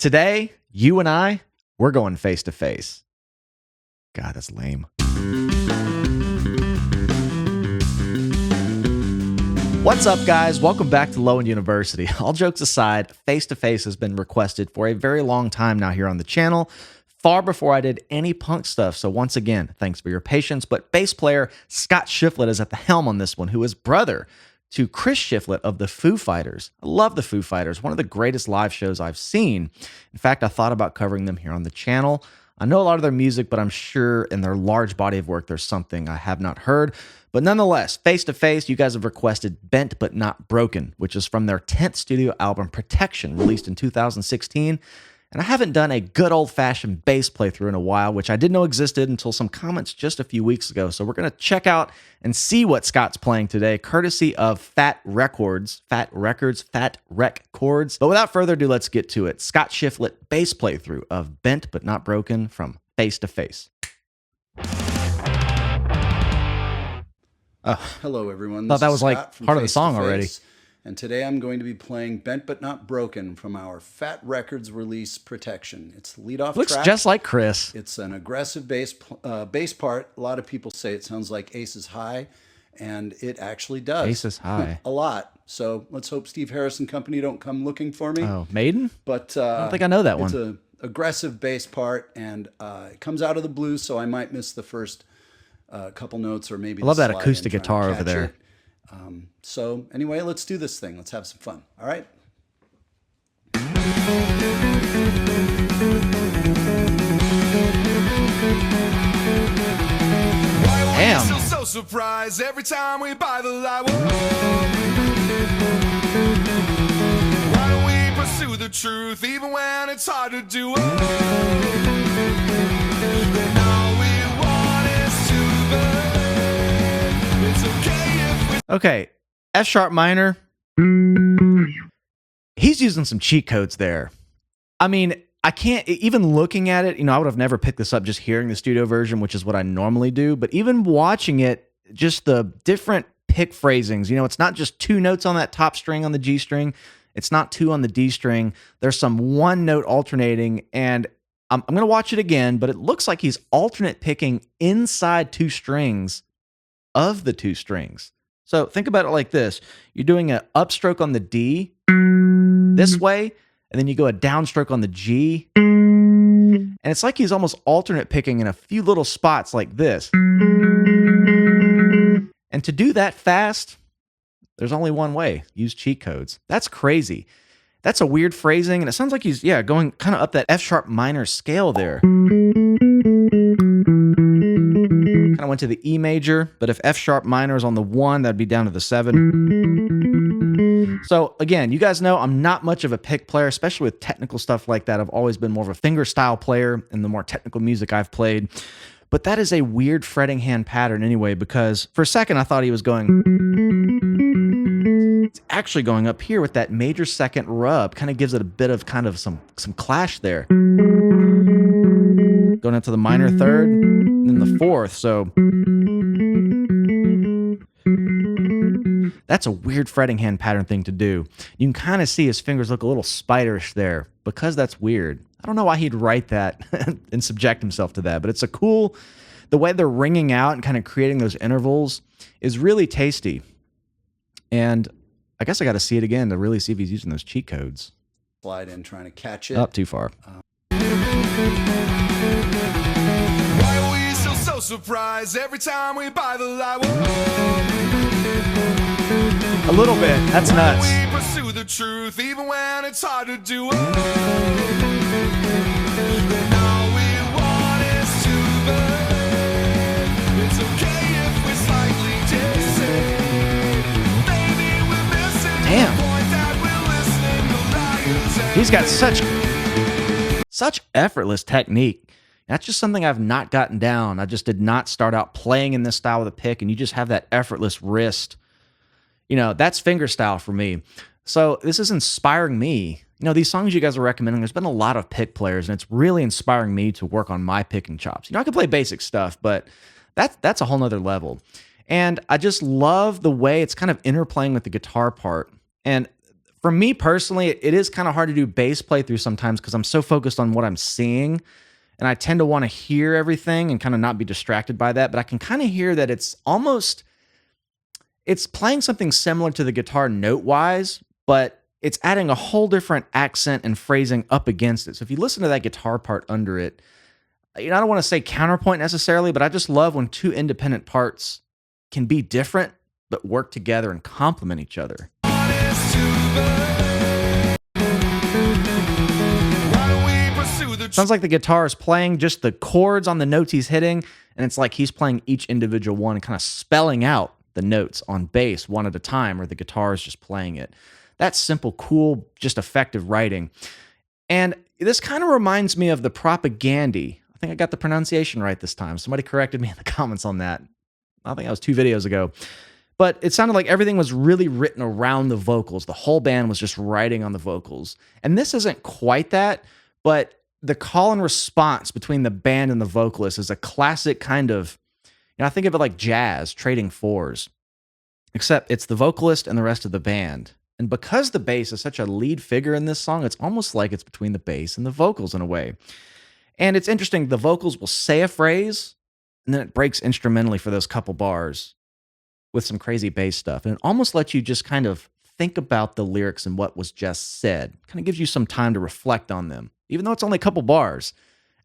Today, you and I, we're going face to face. God, that's lame. What's up, guys? Welcome back to Low End University. All jokes aside, face to face has been requested for a very long time now here on the channel, far before I did any punk stuff. So once again, thanks for your patience. But bass player Scott Shiflett is at the helm on this one, who is brother to Chris Shiflett of the Foo Fighters. I love the Foo Fighters, one of the greatest live shows I've seen. In fact, I thought about covering them here on the channel. I know a lot of their music, but I'm sure in their large body of work, there's something I have not heard. But nonetheless, face to face, you guys have requested Bent But Not Broken, which is from their 10th studio album, Protection, released in 2016. And I haven't done a good old-fashioned bass playthrough in a while, which I didn't know existed until some comments just a few weeks ago. So we're going to check out and see what Scott's playing today, courtesy of Fat Rec Chords. But without further ado, let's get to it. Scott Shiflett bass playthrough of Bent But Not Broken from Face to Face. Hello, everyone. I thought that was like part of the song already. And today I'm going to be playing Bent But Not Broken from our Fat Records release, Protection. It's the lead-off track. Looks just like Chris. It's an aggressive bass part. A lot of people say it sounds like Aces High, and it actually does. Aces High. A lot. So let's hope Steve Harris and company don't come looking for me. Oh, Maiden? But I don't think I know that one. It's an aggressive bass part, and it comes out of the blues, so I might miss the first couple notes or maybe I love that acoustic guitar over there. So anyway, let's do this thing. Let's have some fun. All right. Damn. Still so surprised every time we buy the lie. Why don't we pursue the truth even when it's hard to do? Okay, F sharp minor. He's using some cheat codes there. I mean, I can't, even looking at it, I would have never picked this up just hearing the studio version, which is what I normally do. But even watching it, just the different pick phrasings, it's not just two notes on that top string on the G string. It's not two on the D string. There's some one note alternating, and I'm going to watch it again, but it looks like he's alternate picking inside two strings of the two strings. So think about it like this. You're doing an upstroke on the D this way, and then you go a downstroke on the G. And it's like he's almost alternate picking in a few little spots like this. And to do that fast, there's only one way. Use cheat codes. That's crazy. That's a weird phrasing, and it sounds like he's, going kind of up that F sharp minor scale there. Kind of went to the E major, but if F sharp minor is on the 1, that'd be down to the 7. So again, you guys know I'm not much of a pick player, especially with technical stuff like that. I've always been more of a finger style player in the more technical music I've played. But that is a weird fretting hand pattern anyway, because for a second I thought he was going... It's actually going up here with that major second rub. Kind of gives it a bit of kind of some clash there. Going into the minor third, and then the fourth. So that's a weird fretting hand pattern thing to do. You can kind of see his fingers look a little spiderish there because that's weird. I don't know why he'd write that and subject himself to that, but it's a cool, the way they're ringing out and kind of creating those intervals is really tasty. And I guess I got to see it again to really see if he's using those cheat codes. Slide in trying to catch it. Up too far. Why are we still so surprised every time we buy the lie? A little bit. That's nuts. We pursue the truth even when it's hard to do. It's okay if we're slightly dissing. Damn. He's got such effortless technique. That's just something I've not gotten down. I just did not start out playing in this style with a pick, and you just have that effortless wrist. That's finger style for me. So this is inspiring me. These songs you guys are recommending, there's been a lot of pick players, and it's really inspiring me to work on my picking chops. I can play basic stuff, but that's a whole nother level. And I just love the way it's kind of interplaying with the guitar part. And For me personally, it is kind of hard to do bass playthrough sometimes because I'm so focused on what I'm seeing, and I tend to want to hear everything and kind of not be distracted by that. But I can kind of hear that it's playing something similar to the guitar note-wise, but it's adding a whole different accent and phrasing up against it. So if you listen to that guitar part under it, I don't want to say counterpoint necessarily, but I just love when two independent parts can be different, but work together and complement each other. Sounds like the guitar is playing just the chords on the notes he's hitting, and it's like he's playing each individual one and kind of spelling out the notes on bass one at a time, or the guitar is just playing it. That's simple, cool, just effective writing. And this kind of reminds me of the Propagandy. I think I got the pronunciation right this time. Somebody corrected me in the comments on that. I think that was 2 videos ago. But it sounded like everything was really written around the vocals. The whole band was just writing on the vocals. And this isn't quite that, but the call and response between the band and the vocalist is a classic kind of, I think of it like jazz, trading fours. Except it's the vocalist and the rest of the band. And because the bass is such a lead figure in this song, it's almost like it's between the bass and the vocals in a way. And it's interesting, the vocals will say a phrase, and then it breaks instrumentally for those couple bars with some crazy bass stuff. And it almost lets you just kind of think about the lyrics and what was just said. Kind of gives you some time to reflect on them, even though it's only a couple bars.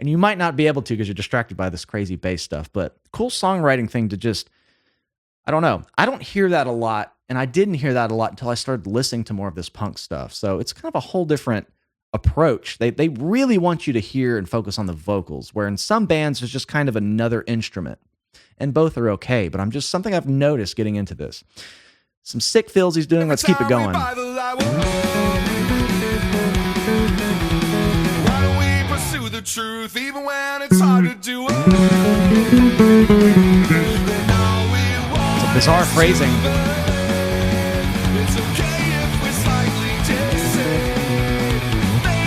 And you might not be able to because you're distracted by this crazy bass stuff. But cool songwriting thing to just, I don't know. I don't hear that a lot. And I didn't hear that a lot until I started listening to more of this punk stuff. So it's kind of a whole different approach. They really want you to hear and focus on the vocals, where in some bands there's just kind of another instrument. And both are okay, but I'm just something I've noticed getting into this. Some sick fills he's doing. Let's keep it going. Why don't we pursue the truth even when it's hard to do it? It's a bizarre phrasing.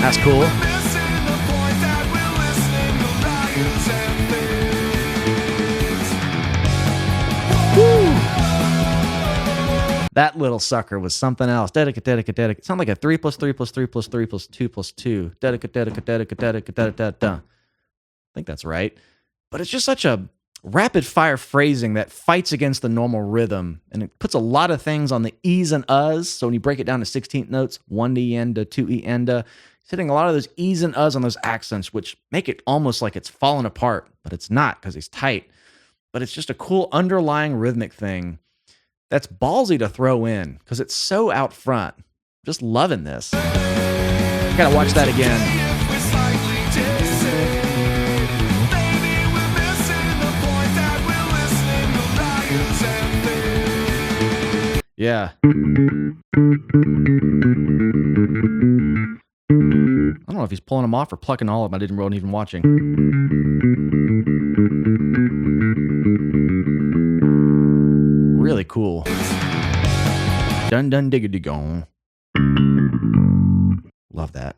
That's cool. Woo! That little sucker was something else. Dedicate. It sounded like a 3 + 3 + 3 + 3 + 2 + 2. Dedicate. I think that's right. But it's just such a rapid fire phrasing that fights against the normal rhythm, and it puts a lot of things on the E's and U's. So when you break it down to 16th notes, 1 E enda, 2 E enda, he's hitting a lot of those E's and U's on those accents, which make it almost like it's falling apart, but it's not because he's tight. But it's just a cool underlying rhythmic thing that's ballsy to throw in because it's so out front. Just loving this. Gotta watch that again. Yeah. I don't know if he's pulling them off or plucking all of them. I didn't really even watching. Really cool. Dun dun diggity gong. Love that.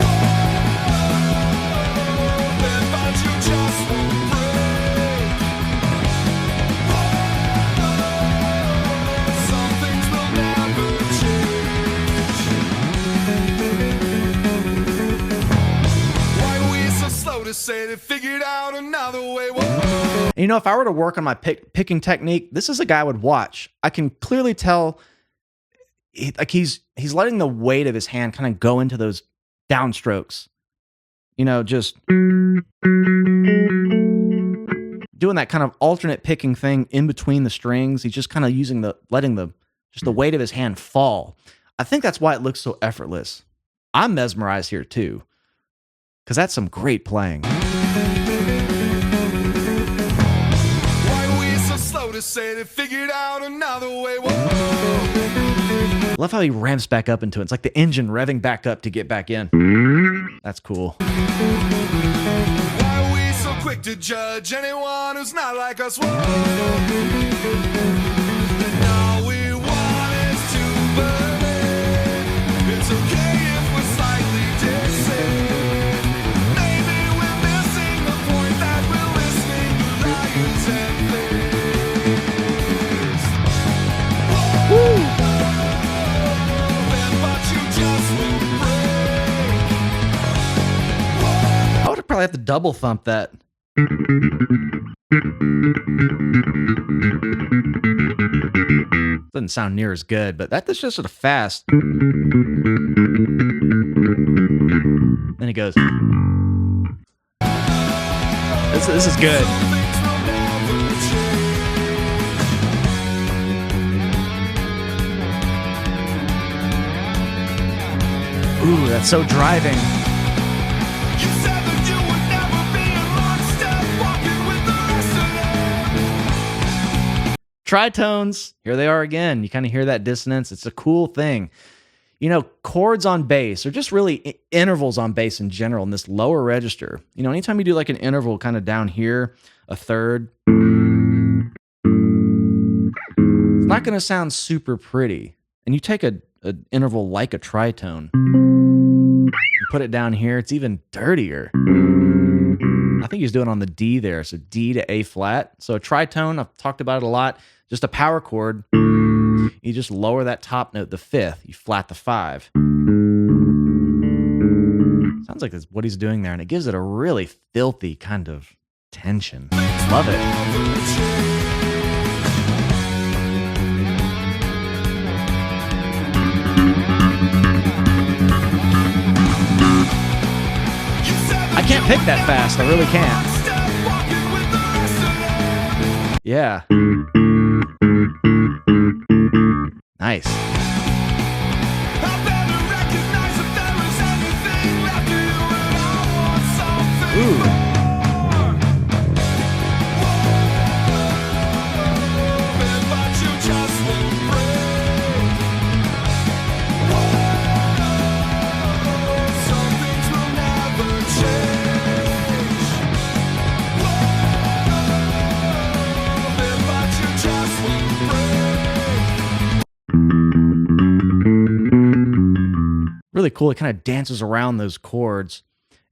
Say they figured out another way. And if I were to work on my picking technique, this is a guy I would watch. I can clearly tell he's letting the weight of his hand kind of go into those downstrokes. Just doing that kind of alternate picking thing in between the strings. He's just kind of letting the weight of his hand fall. I think that's why it looks so effortless. I'm mesmerized here too, because that's some great playing. Why are we so slow to say they figured out another way? Love how he ramps back up into it. It's like the engine revving back up to get back in. That's cool. Why are we so quick to judge anyone who's not like us? All we want is to believe. It's okay if we're slightly dissing. Woo! But you just probably have to double thump that. Doesn't sound near as good, but that's just sort of fast. Then he goes. This is good. Ooh, that's so driving. Tritones, here they are again. You kind of hear that dissonance. It's a cool thing. You know, chords on bass, or just really intervals on bass in general in this lower register. You know, anytime you do like an interval kind of down here, a third, it's not going to sound super pretty. And you take an interval like a tritone, and put it down here, it's even dirtier. I think he's doing on the D there, so D to A flat. So a tritone, I've talked about it a lot, just a power chord. You just lower that top note, the fifth, you flat the 5. Sounds like that's what he's doing there, and it gives it a really filthy kind of tension. Love it. I can't pick that fast, I really can't. Yeah. Nice. Ooh. Really cool. It kind of dances around those chords.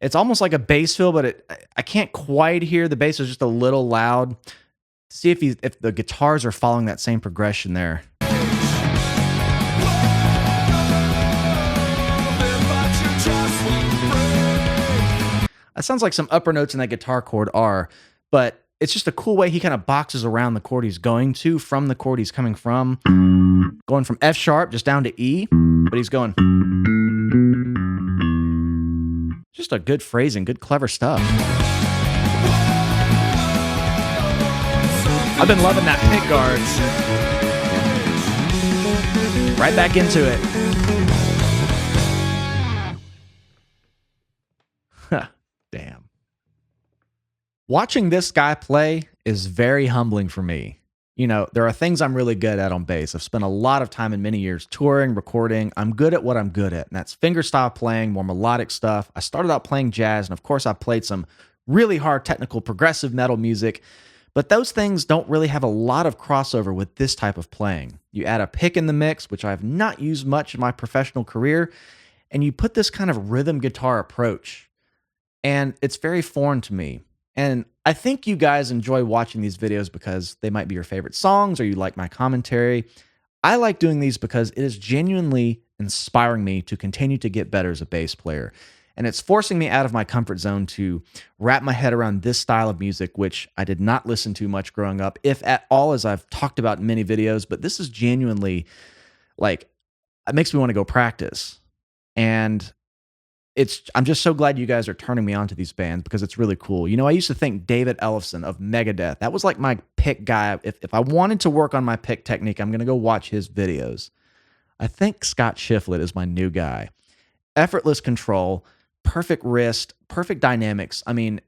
It's almost like a bass fill, but I can't quite hear. The bass is just a little loud. See if the guitars are following that same progression there. That sounds like some upper notes in that guitar chord are, but it's just a cool way he kind of boxes around the chord he's going to from the chord he's coming from. Going from F sharp just down to E, but he's going. Just a good phrasing, good clever stuff. I've been loving that pick guard. Right back into it. Damn. Watching this guy play is very humbling for me. You know, there are things I'm really good at on bass. I've spent a lot of time in many years touring, recording. I'm good at what I'm good at, and that's fingerstyle playing, more melodic stuff. I started out playing jazz, and of course, I've played some really hard technical progressive metal music, but those things don't really have a lot of crossover with this type of playing. You add a pick in the mix, which I have not used much in my professional career, and you put this kind of rhythm guitar approach, and it's very foreign to me. And I think you guys enjoy watching these videos because they might be your favorite songs or you like my commentary. I like doing these because it is genuinely inspiring me to continue to get better as a bass player. And it's forcing me out of my comfort zone to wrap my head around this style of music, which I did not listen to much growing up, if at all, as I've talked about in many videos. But this is genuinely, like, it makes me want to go practice. And I'm just so glad you guys are turning me on to these bands because it's really cool. You know, I used to think David Ellefson of Megadeth, that was like my pick guy. If I wanted to work on my pick technique, I'm going to go watch his videos. I think Scott Shiflett is my new guy. Effortless control, perfect wrist, perfect dynamics. I mean,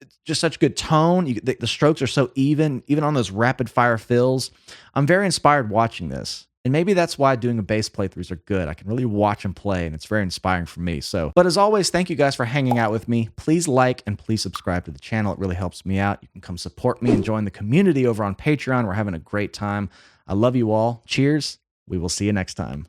it's just such good tone. The strokes are so even on those rapid fire fills. I'm very inspired watching this. And maybe that's why doing a bass playthroughs are good. I can really watch them play, and it's very inspiring for me. So, but as always, thank you guys for hanging out with me. Please like and please subscribe to the channel. It really helps me out. You can come support me and join the community over on Patreon. We're having a great time. I love you all. Cheers. We will see you next time.